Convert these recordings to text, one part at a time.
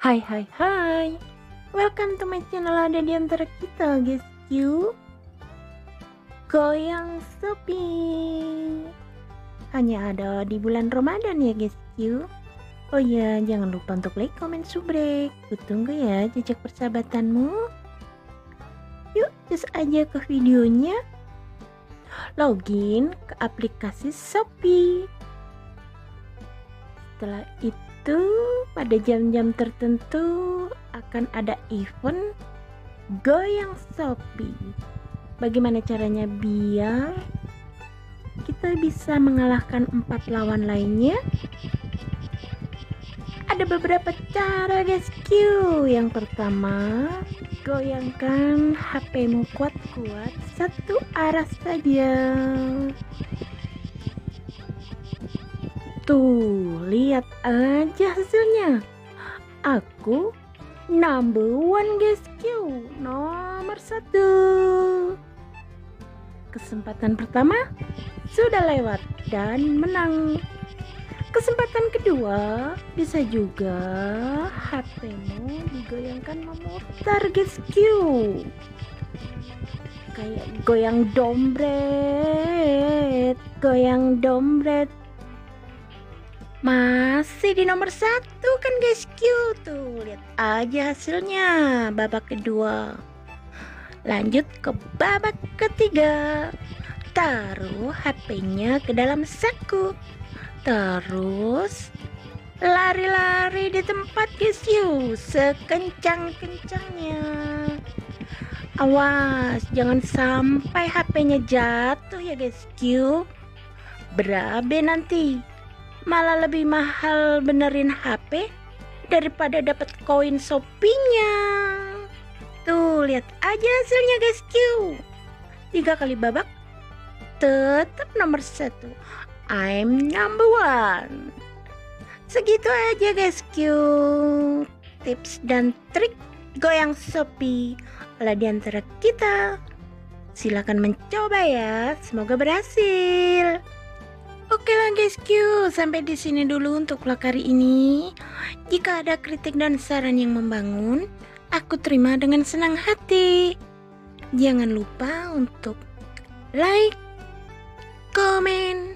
Hai hai hai, welcome to my channel. Ada di antara kita guys you, Goyang Sepi. Hanya ada di bulan Ramadan ya guys you. Oh ya, jangan lupa untuk like, comment, subrek. Kutunggu ya jejak persahabatanmu. Yuk just aja ke videonya. Login ke aplikasi Shopee. Setelah itu pada jam-jam tertentu akan ada event Goyang Shopee. Bagaimana caranya biar kita bisa mengalahkan 4 lawan lainnya? Ada beberapa cara guys Q. Yang pertama, goyangkan HP-mu kuat-kuat satu arah saja. Tuh, lihat aja hasilnya. Aku number one guys Q, nomor 1. Kesempatan pertama sudah lewat dan menang. Kesempatan kedua bisa juga HP-mu digoyangkan memutar guys Q. Kayak goyang dompet, goyang dompet. Masih di nomor 1 kan guys Q. Tuh lihat aja hasilnya babak kedua. Lanjut ke babak ketiga. Taruh HP-nya ke dalam saku. Terus lari-lari di tempat guys you, sekencang-kencangnya. Awas jangan sampai HP-nya jatuh ya guys Q. Berabe nanti. Malah lebih mahal benerin HP daripada dapat koin Shopee-nya. Tuh lihat aja hasilnya guys Q. 3 kali babak tetap nomor 1. I'm number one. Segitu aja guys Q. Tips dan trik goyang Shopee ala di antara kita. Silakan mencoba ya. Semoga berhasil. Oke lah guys Q, sampai di sini dulu untuk vlog hari ini. Jika ada kritik dan saran yang membangun, aku terima dengan senang hati. Jangan lupa untuk like, komen,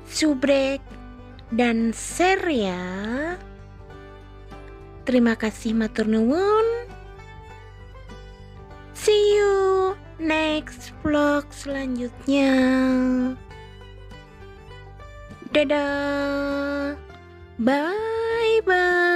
subrek, dan share ya. Terima kasih matur nuwun. See you next vlog selanjutnya. Dadah, bye bye.